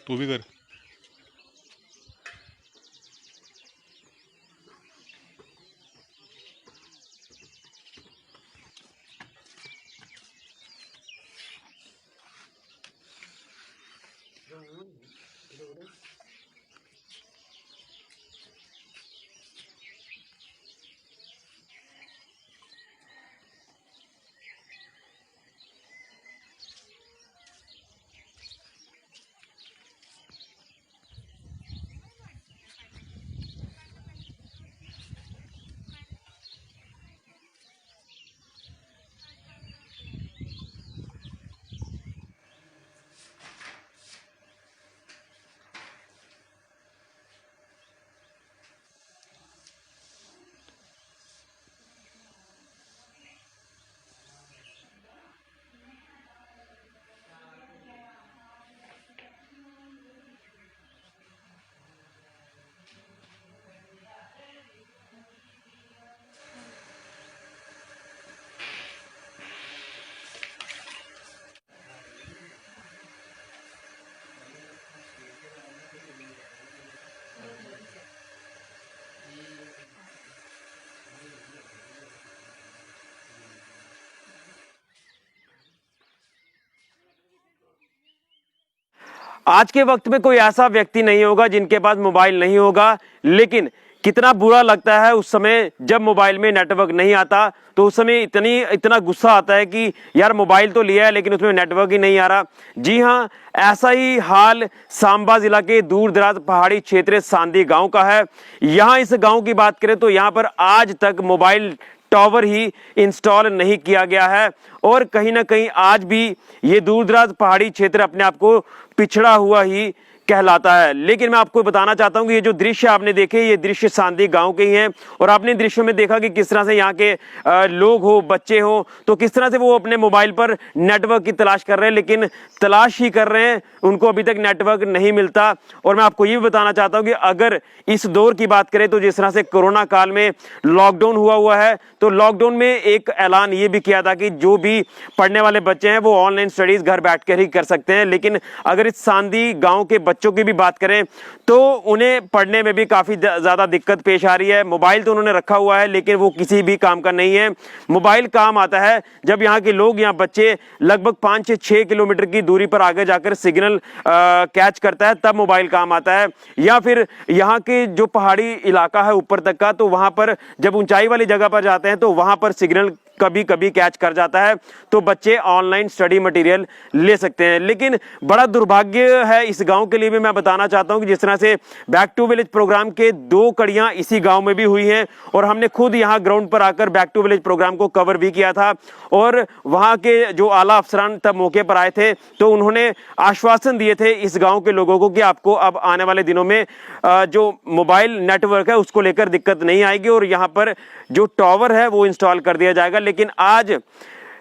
तू भी कर। आज के वक्त में कोई ऐसा व्यक्ति नहीं होगा जिनके पास मोबाइल नहीं होगा, लेकिन कितना बुरा लगता है उस समय जब मोबाइल में नेटवर्क नहीं आता। तो उस समय इतना गुस्सा आता है कि यार मोबाइल तो लिया है लेकिन उसमें नेटवर्क ही नहीं आ रहा। जी हाँ, ऐसा ही हाल सांबा जिला के दूर दराज पहाड़ी क्षेत्र सांदी गांव का है। यहाँ इस गांव की बात करें तो यहाँ पर आज तक मोबाइल टावर ही इंस्टॉल नहीं किया गया है और कहीं ना कहीं आज भी ये दूर दराज पहाड़ी क्षेत्र अपने आप को पिछड़ा हुआ ही कहलाता है। लेकिन मैं आपको बताना चाहता हूं कि ये जो दृश्य आपने देखे, ये दृश्य सांदी गांव के ही हैं और आपने दृश्य में देखा कि किस तरह से यहाँ के लोग हो, बच्चे हो, तो किस तरह से वो अपने मोबाइल पर नेटवर्क की तलाश कर रहे हैं, लेकिन तलाश ही कर रहे हैं, उनको अभी तक नेटवर्क नहीं मिलता। और मैं आपको ये भी बताना चाहता हूं कि अगर इस दौर की बात करें तो जिस तरह से कोरोना काल में लॉकडाउन हुआ है, तो लॉकडाउन में एक ऐलान ये भी किया था कि जो भी पढ़ने वाले बच्चे हैं वो ऑनलाइन स्टडीज घर बैठकर ही कर सकते हैं। लेकिन अगर इस सांदी गांव के बच्चों की भी बात करें तो उन्हें पढ़ने में भी काफी ज्यादा दिक्कत पेश आ रही है। मोबाइल तो उन्होंने रखा हुआ है लेकिन वो किसी भी काम का नहीं है। मोबाइल काम आता है जब यहाँ के लोग, यहाँ बच्चे लगभग 5 से 6 किलोमीटर की दूरी पर आगे जाकर सिग्नल कैच करता है, तब मोबाइल काम आता है। या फिर यहाँ के जो पहाड़ी इलाका है ऊपर तक का, तो वहां पर जब ऊंचाई वाली जगह पर जाते हैं तो वहां पर सिग्नल कभी कभी कैच कर जाता है, तो बच्चे ऑनलाइन स्टडी मटेरियल ले सकते हैं। लेकिन बड़ा दुर्भाग्य है इस गांव के लिए भी मैं बताना चाहता हूं कि जिस तरह से बैक टू विलेज प्रोग्राम के 2 कड़ियां इसी गांव में भी हुई हैं और हमने खुद यहां ग्राउंड पर आकर बैक टू विलेज प्रोग्राम को कवर भी किया था और वहां के जो आला अफसरान तब मौके पर आए थे तो उन्होंने आश्वासन दिए थे इस गांव के लोगों को कि आपको अब आने वाले दिनों में जो मोबाइल नेटवर्क है उसको लेकर दिक्कत नहीं आएगी और यहाँ पर जो टावर है वो इंस्टॉल कर दिया जाएगा। लेकिन आज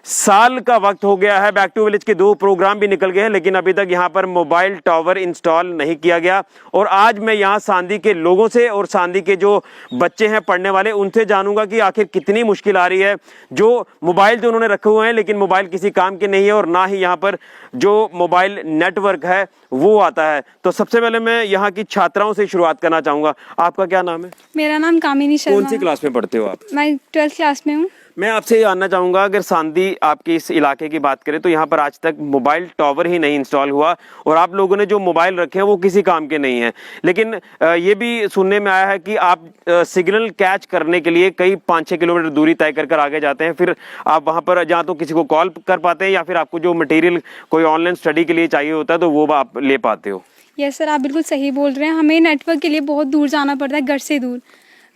साल का वक्त हो गया है, बैक टू विलेज के 2 प्रोग्राम भी निकल गए हैं, लेकिन अभी तक यहाँ पर मोबाइल टावर इंस्टॉल नहीं किया गया। और आज मैं यहाँ सांदी के लोगों से और सांदी के जो बच्चे हैं पढ़ने वाले, उनसे जानूंगा कि आखिर कितनी मुश्किल आ रही है। जो मोबाइल तो उन्होंने रखे हुए हैं लेकिन मोबाइल किसी काम के नहीं है और ना ही यहाँ पर जो मोबाइल नेटवर्क है वो आता है। तो सबसे पहले मैं यहाँ की छात्राओं से शुरुआत करना चाहूंगा। आपका क्या नाम है? मेरा नाम कामिनी शर्मा। कौन सी क्लास में पढ़ते हो आप? मैं 12th क्लास में हूँ। मैं आपसे जानना चाहूंगा, अगर सांदी आपके इस इलाके की बात करें तो यहाँ पर आज तक मोबाइल टावर ही नहीं इंस्टॉल हुआ और आप लोगों ने जो मोबाइल रखे हैं वो किसी काम के नहीं है। लेकिन ये भी सुनने में आया है कि आप सिग्नल कैच करने के लिए कई 5-6 किलोमीटर दूरी तय कर आगे जाते हैं, फिर आप वहाँ पर जहाँ तो किसी को कॉल कर पाते हैं या फिर आपको जो मटेरियल कोई ऑनलाइन स्टडी के लिए चाहिए होता है तो वो आप ले पाते हो। यस सर, आप बिल्कुल सही बोल रहे हैं। हमें नेटवर्क के लिए बहुत दूर जाना पड़ता है, घर से दूर।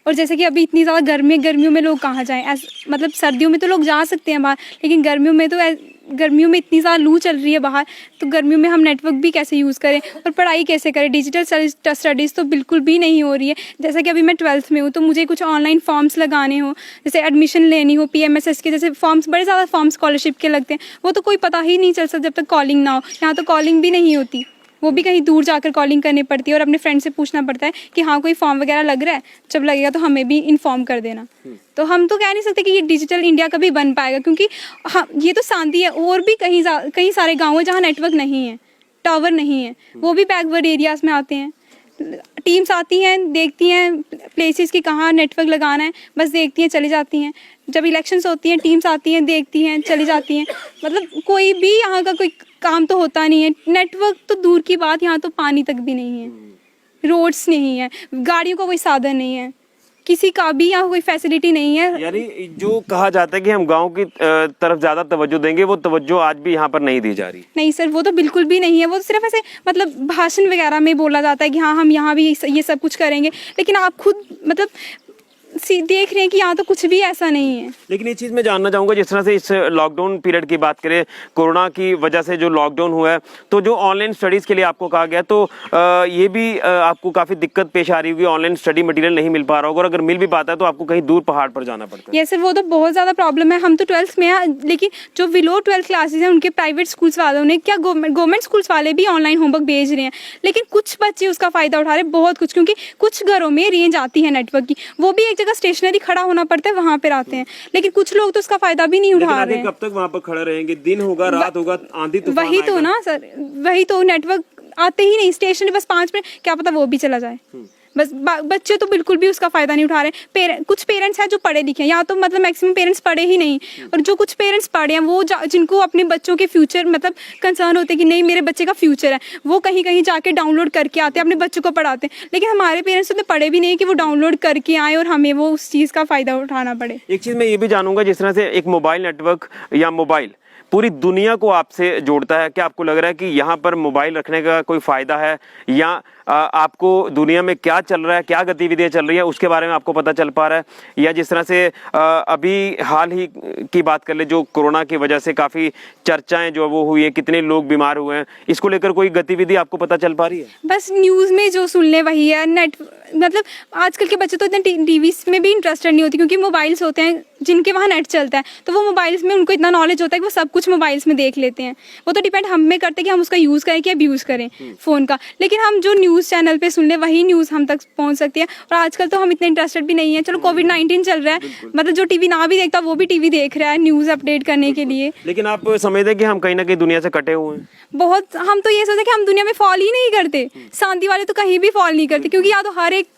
और जैसे कि अभी इतनी ज़्यादा गर्मियों में लोग कहाँ जाएं? मतलब सर्दियों में तो लोग जा सकते हैं बाहर, लेकिन गर्मियों में इतनी ज़्यादा लू चल रही है बाहर, तो गर्मियों में हम नेटवर्क भी कैसे यूज़ करें और पढ़ाई कैसे करें? डिजिटल स्टडीज़ तो बिल्कुल भी नहीं हो रही है। जैसा कि अभी मैं 12th में हूँ तो मुझे कुछ ऑनलाइन फॉर्म्स लगाने हो, जैसे एडमिशन लेनी हो, PMSS के जैसे फॉर्म्स, बड़े ज़्यादा फॉर्म्स स्कॉलरशिप के लगते हैं, वो तो कोई पता ही नहीं चल सकता जब तक कॉलिंग ना हो। यहाँ तो कॉलिंग भी नहीं होती, वो भी कहीं दूर जाकर कॉलिंग करनी पड़ती है और अपने फ्रेंड से पूछना पड़ता है कि हाँ कोई फॉर्म वगैरह लग रहा है, जब लगेगा तो हमें भी इन्फॉर्म कर देना। तो हम तो कह नहीं सकते कि ये डिजिटल इंडिया कभी बन पाएगा, क्योंकि हाँ ये तो सांदी है और भी कई सारे गाँव हैं जहाँ नेटवर्क नहीं है। टावर नहीं है, वो भी बैकवर्ड एरियाज में आते हैं। टीम्स आती हैं, देखती हैं प्लेसेस की कहाँ नेटवर्क लगाना है, बस देखती हैं चली जाती हैं। जब इलेक्शंस होती हैं टीम्स आती हैं, देखती हैं चली जाती हैं। मतलब कोई भी यहाँ का कोई काम तो होता नहीं है। नेटवर्क तो दूर की बात, यहाँ तो पानी तक भी नहीं है, रोड्स नहीं है, गाड़ियों का कोई साधन नहीं है, किसी का भी यहाँ कोई फैसिलिटी नहीं है। यानी जो कहा जाता है कि हम गांव की तरफ ज्यादा तवज्जो देंगे, वो तवज्जो आज भी यहाँ पर नहीं दी जा रही। नहीं सर, वो तो बिल्कुल भी नहीं है। वो तो सिर्फ ऐसे मतलब भाषण वगैरह में बोला जाता है कि हाँ हम यहाँ भी ये सब कुछ करेंगे, लेकिन आप खुद मतलब देख रहे हैं कि यहाँ तो कुछ भी ऐसा नहीं है। लेकिन ये चीज़ मैं जानना चाहूँगा, जिस तरह से इस लॉकडाउन पीरियड की बात करें, कोरोना की वजह से जो लॉकडाउन हुआ है, तो जो ऑनलाइन स्टडीज़ के लिए आपको कहा गया, तो ये भी आपको काफ़ी दिक्कत पेश आ रही होगी। ऑनलाइन स्टडी मटेरियल नहीं मिल पा रहा होगा, और अगर मिल भी पाता है तो आपको कहीं दूर पहाड़ पर जाना पड़ता है। ये सर वो तो बहुत ज़्यादा प्रॉब्लम है। हम तो 12th में हैं, लेकिन जो बिलो 12th क्लासेज हैं उनके प्राइवेट स्कूल्स वालों ने क्या गवर्नमेंट स्कूल्स वाले भी ऑनलाइन होमवर्क भेज रहे हैं, लेकिन कुछ बच्चे उसका फ़ायदा उठा रहे हैं, बहुत कुछ। क्योंकि कुछ घरों में रेंज आती है नेटवर्क की, वो भी एक जगह स्टेशनरी खड़ा होना पड़ता है, वहां पर आते हैं, लेकिन कुछ लोग तो उसका फायदा भी नहीं उठा रहे हैं। कब तक वहां पर खड़े रहेंगे? दिन होगा, रात होगा, आंधी तूफान वही तो ना सर, वही तो नेटवर्क आते ही नहीं, स्टेशनरी बस 5 मिनट, क्या पता वो भी चला जाए। बस बच्चे तो बिल्कुल भी उसका फायदा नहीं उठा रहे। कुछ पेरेंट्स हैं जो पढ़े लिखे हैं, या तो मतलब मैक्सिमम पेरेंट्स पढ़े ही नहीं, और जो कुछ पेरेंट्स पढ़े हैं वो जिनको अपने बच्चों के फ्यूचर मतलब कंसर्न होते हैं कि नहीं मेरे बच्चे का फ्यूचर है, वो कहीं कहीं जाके डाउनलोड करके आते हैं, अपने बच्चों को पढ़ाते हैं। लेकिन हमारे पेरेंट्स तो पढ़े भी नहीं कि वो डाउनलोड करके आए और हमें वो उस चीज़ का फ़ायदा उठाना पड़े। एक चीज़ मैं ये भी जानूंगा, जिस तरह से एक मोबाइल नेटवर्क या मोबाइल पूरी दुनिया को आपसे जोड़ता है, क्या आपको लग रहा है कि यहाँ पर मोबाइल रखने का कोई फ़ायदा है, या आपको दुनिया में क्या चल रहा है, क्या गतिविधियाँ चल रही है, उसके बारे में आपको पता चल पा रहा है? या जिस तरह से अभी हाल ही की बात कर ले, जो कोरोना की वजह से काफ़ी चर्चाएं जो वो हुई हैं, कितने लोग बीमार हुए हैं, इसको लेकर कोई गतिविधि आपको पता चल पा रही है? बस न्यूज़ में जो सुन ले वही है। नेट मतलब आजकल के बच्चे तो इतने टीवी में भी इंटरेस्टेड नहीं होती, क्योंकि मोबाइल्स होते हैं जिनके वहाँ नेट चलता है, तो वो मोबाइल्स में उनको इतना नॉलेज होता है कि वो सब कुछ मोबाइल्स में देख लेते हैं। वो तो डिपेंड हम में करते हैं कि हम उसका यूज़ करें कि अब्यूज़ करें फ़ोन का। लेकिन हम जो न्यूज़ चैनल पे सुन ले वही न्यूज़ हम तक पहुंच सकती है, और आजकल तो हम इतने इंटरेस्टेड भी नहीं है। चलो कोविड-19 चल रहा है, मतलब जो टीवी ना भी देखता वो भी टीवी देख रहा है न्यूज़ अपडेट करने के लिए। लेकिन आप समझते हैं कि हम कहीं ना कहीं दुनिया से कटे हुए हैं? बहुत, हम तो ये सोचते कि हम दुनिया में फॉल ही नहीं करते। शांति वाले तो कहीं भी फॉल नहीं करते, क्योंकि यहाँ तो हर एक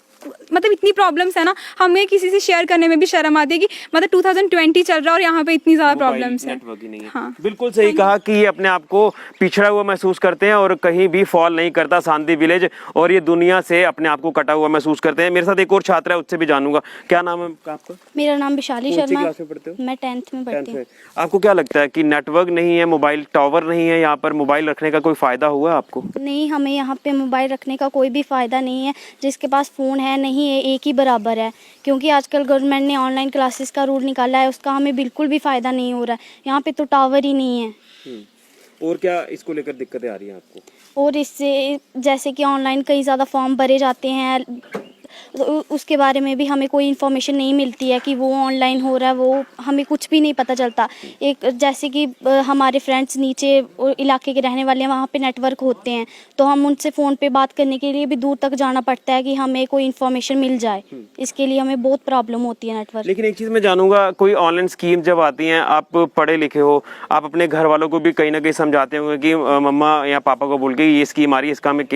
मतलब इतनी प्रॉब्लम्स है ना, हमें किसी से शेयर करने में भी शर्म आती है कि मतलब 2020 चल रहा है और यहाँ पे इतनी ज्यादा प्रॉब्लम्स है। नेटवर्क ही नहीं है। हाँ। बिल्कुल सही कहा कि ये अपने आप को पिछड़ा हुआ महसूस करते हैं और कहीं भी फॉल नहीं करता शांति विलेज, और ये दुनिया से अपने आप को कटा हुआ महसूस करते हैं। मेरे साथ एक और छात्र है, उससे भी जानूंगा। क्या नाम है आपका? मेरा नाम विशाली कौन सी शर्मा। क्लास में पढ़ते हो? मैं 10th में पढ़ती हूँ। आपको क्या लगता है कि नेटवर्क नहीं है, मोबाइल टावर नहीं है, यहाँ पर मोबाइल रखने का कोई फायदा हुआ आपको? नहीं, हमें यहाँ पे मोबाइल रखने का कोई भी फ़ायदा नहीं है। जिसके पास फ़ोन है नहीं है एक ही बराबर है, क्योंकि आजकल गवर्नमेंट ने ऑनलाइन क्लासेस का रूल निकाला है, उसका हमें बिल्कुल भी फ़ायदा नहीं हो रहा है। यहाँ पे तो टावर ही नहीं है। और क्या इसको लेकर दिक्कतें आ रही हैं आपको? और इससे जैसे कि ऑनलाइन कई ज़्यादा फॉर्म भरे जाते हैं, उसके बारे में भी हमें कोई इन्फॉर्मेशन नहीं मिलती है कि वो ऑनलाइन हो रहा है, वो हमें कुछ भी नहीं पता चलता। एक जैसे कि हमारे फ्रेंड्स नीचे इलाके के रहने वाले हैं, वहाँ पे नेटवर्क होते हैं, तो हम उनसे फ़ोन पे बात करने के लिए भी दूर तक जाना पड़ता है कि हमें कोई इन्फॉर्मेशन मिल जाए। इसके लिए हमें बहुत प्रॉब्लम होती है नेटवर्क। लेकिन एक चीज़ मैं जानूंगा, कोई ऑनलाइन स्कीम जब आती हैं, आप पढ़े लिखे हो, आप अपने घर वालों को भी कहीं ना कहीं समझाते होंगे कि मम्मा या पापा को बोल के ये स्कीम आ रही है, इसका हमें